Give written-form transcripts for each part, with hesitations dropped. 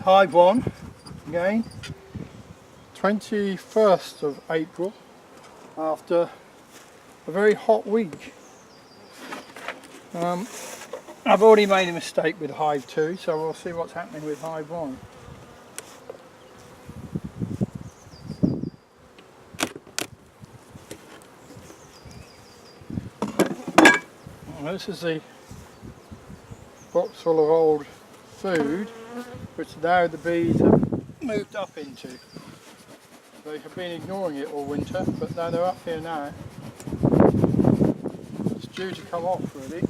Hive 1 again, 21st of April, after a very hot week. I've already made a mistake with Hive 2, so we'll see what's happening with Hive 1. Well, this is the box full of old food, which now the bees have moved up into. They have been ignoring it all winter, but now they're up here now. It's due to come off really.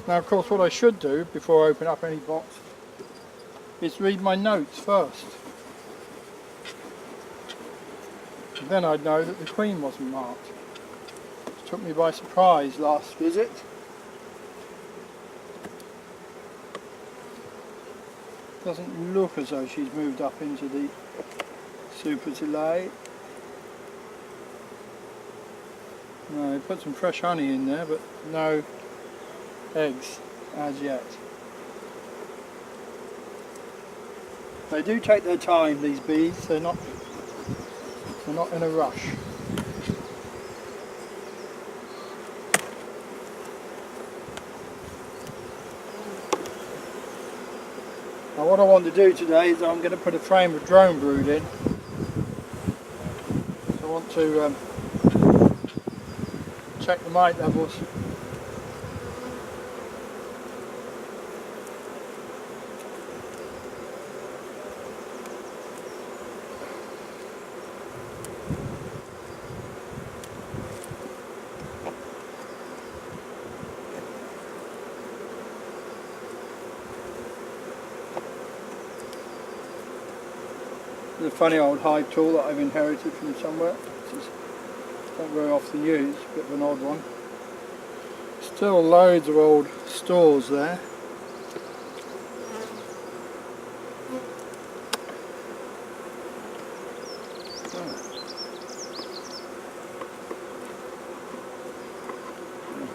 Now of course what I should do before I open up any box is read my notes first. And then I'd know that the queen wasn't marked. It took me by surprise last visit. Doesn't look as though she's moved up into the super delay. No, I put some fresh honey in there, but no eggs as yet. They do take their time, these bees. They're not in a rush. Now what I want to do today is I'm going to put a frame of drone brood in. So I want to check the mite levels. It's a funny old hive tool that I've inherited from somewhere. It's not very often used, a bit of an odd one. Still loads of old stores there.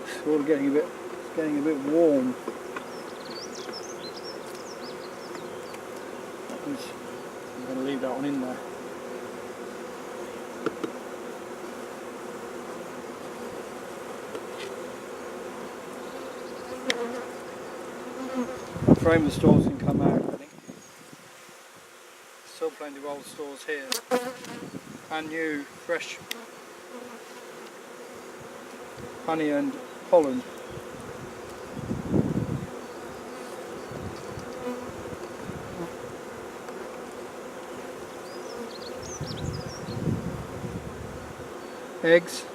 It's all getting a bit warm. I'm going to leave that one in there. Frame of stores can come out, I think. Still plenty of old stores here. And new, fresh honey and pollen. Eggs.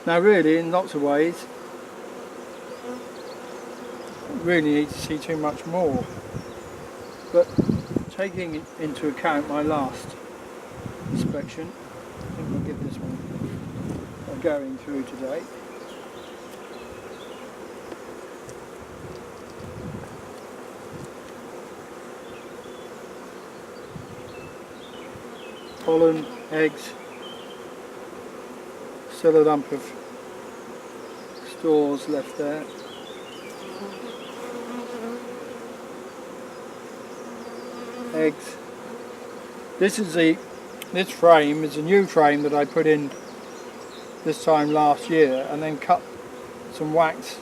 Now really, in lots of ways, really need to see too much more, but taking into account my last inspection, I think I'll give this one a going through today. Pollen, eggs. Still a lump of stores left there. Eggs. This frame is a new frame that I put in this time last year, and then cut some wax.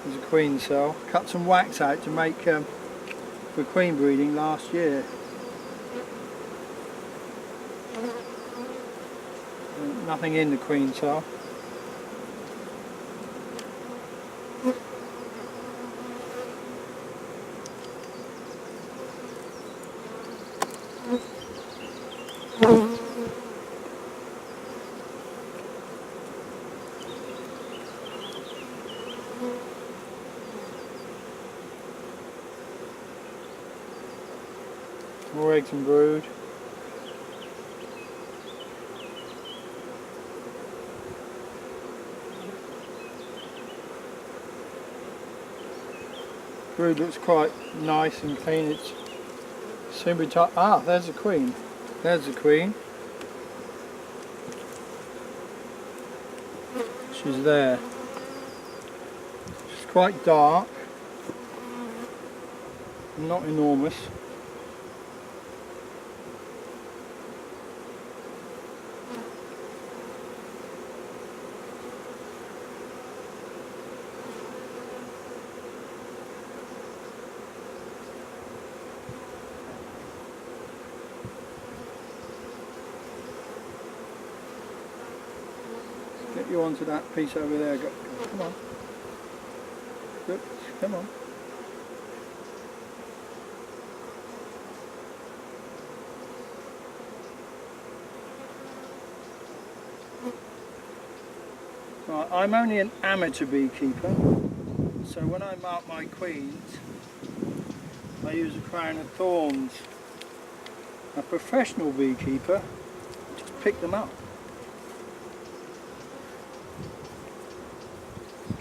There's a queen cell. Cut some wax out to make for queen breeding last year. Nothing in the queen cell. More eggs and brood. Brood looks quite nice and clean. It's Soon be time. Ah, there's the queen. There's the queen. She's there. She's quite dark. Not enormous. Get you onto that piece over there. Go. Come on. Good. Come on. Right, I'm only an amateur beekeeper, so when I mark my queens, I use a crown of thorns. A professional beekeeper just pick them up.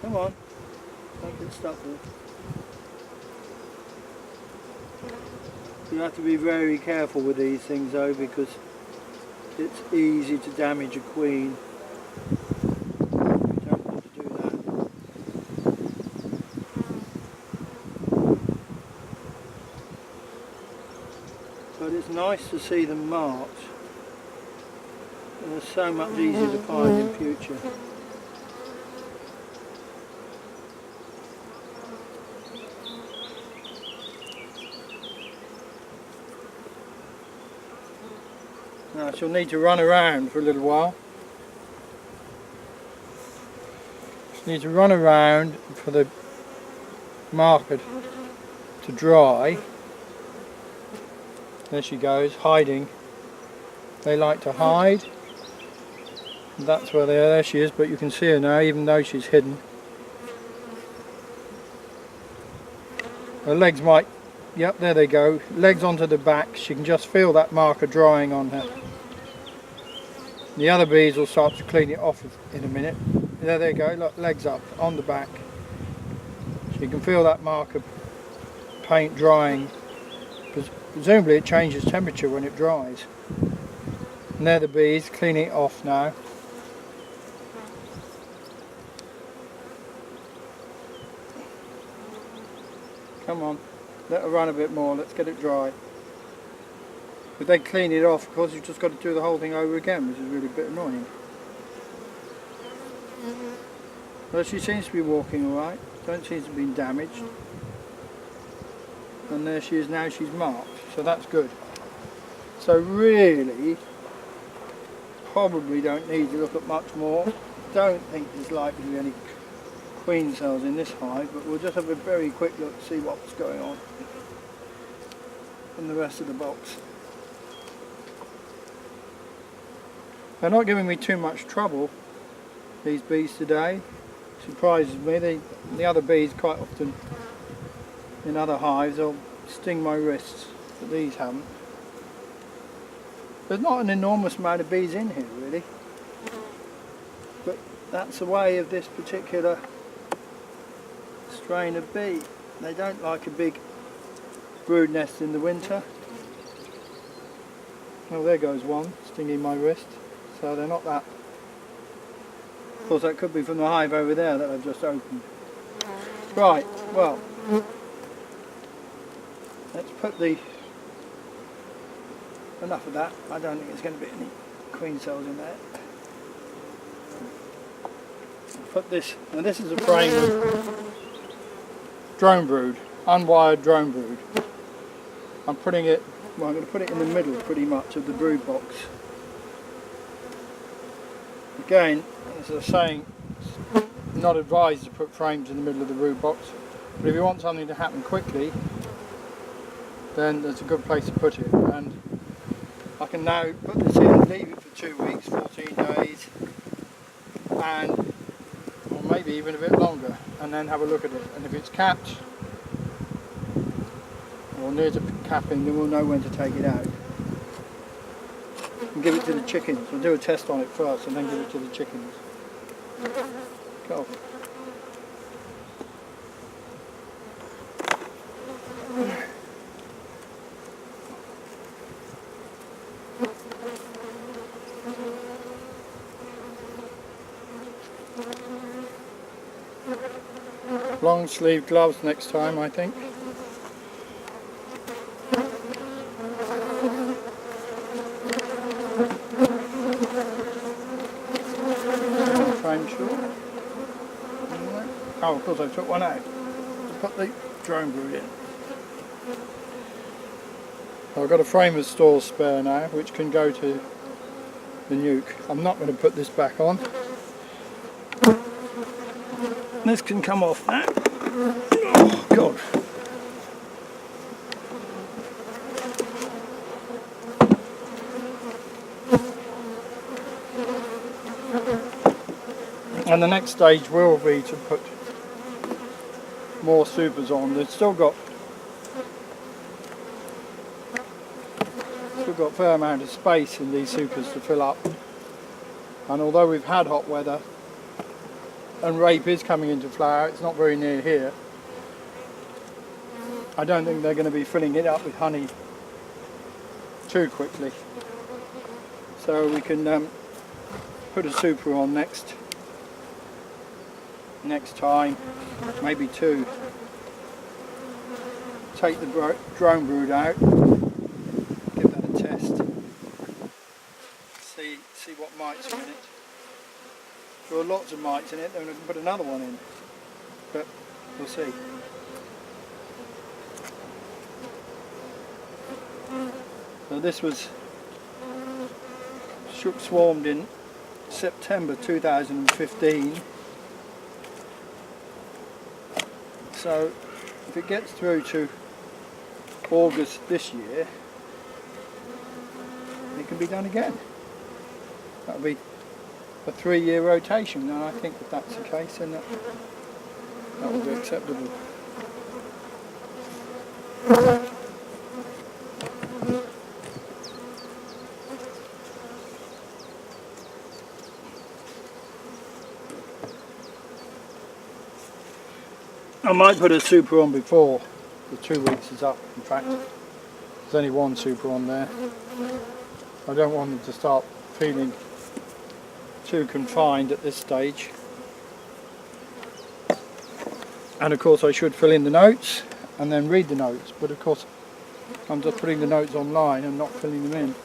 Come on, don't get stuck there. You have to be very careful with these things though, because it's easy to damage a queen. You don't want to do that. But it's nice to see them marked. And they're so much easier to find in future. Now she'll need to run around for a little while. She'll need to run around for the marker to dry. There she goes, hiding. They like to hide. That's where there she is, but you can see her now even though she's hidden. Her legs might, yep, there they go, legs onto the back. She can just feel that marker drying on her. The other bees will start to clean it off in a minute. There they go, look, legs up on the back. So you can feel that marker paint drying. Presumably it changes temperature when it dries. And there the bees cleaning it off now. Come on, let her run a bit more, let's get it dry. If they clean it off, of course you've just got to do the whole thing over again, which is really a bit annoying. Well, she seems to be walking alright, don't seem to have been damaged. And there she is now, she's marked, so that's good. So really, probably don't need to look at much more. Don't think there's likely to be any queen cells in this hive, but we'll just have a very quick look to see what's going on in the rest of the box. They're not giving me too much trouble, these bees today. Surprises me. The other bees quite often in other hives they'll sting my wrists, but these haven't. There's not an enormous amount of bees in here really, but that's the way of this particular strain of bee. They don't like a big brood nest in the winter. Oh, there goes one stinging my wrist, so they're not that. Of course that could be from the hive over there that I've just opened. Right, well, let's put the, enough of that. I don't think there's going to be any queen cells in there. Put this, and this is a frame of drone brood, unwired drone brood. I'm putting it, well, I'm going to put it in the middle pretty much of the brood box. Again, as I was saying, it's not advised to put frames in the middle of the brood box, but if you want something to happen quickly, then that's a good place to put it. And I can now put this in, leave it for 2 weeks, 14 days, and or maybe even a bit longer, and then have a look at it. And if it's capped or near to capping, then we'll know when to take it out and give it to the chickens. We'll do a test on it first and then give it to the chickens. Go. long sleeve gloves next time, I think. Frame short. Oh, of course I took one out to put the drone brood in. I've got a framer's stall spare now, which can go to the Nuke. I'm not going to put this back on. This can come off now. Oh God. And the next stage will be to put more supers on. They've still got a fair amount of space in these supers to fill up. And although we've had hot weather and rape is coming into flower, it's not very near here. I don't think they're going to be filling it up with honey too quickly. So we can put a super on next time, maybe two. Take the drone brood out, give that a test, see what mites are in it. If there are lots of mites in it, then we can put another one in, but we'll see. So this was swarmed in September 2015. So if it gets through to August this year, it can be done again. That'll be a 3-year rotation, and I think if that's the case, then that will be acceptable. I might put a super on before the 2 weeks is up. In fact, there's only one super on there. I don't want them to start feeling too confined at this stage. And of course I should fill in the notes and then read the notes, but of course I'm just putting the notes online and not filling them in.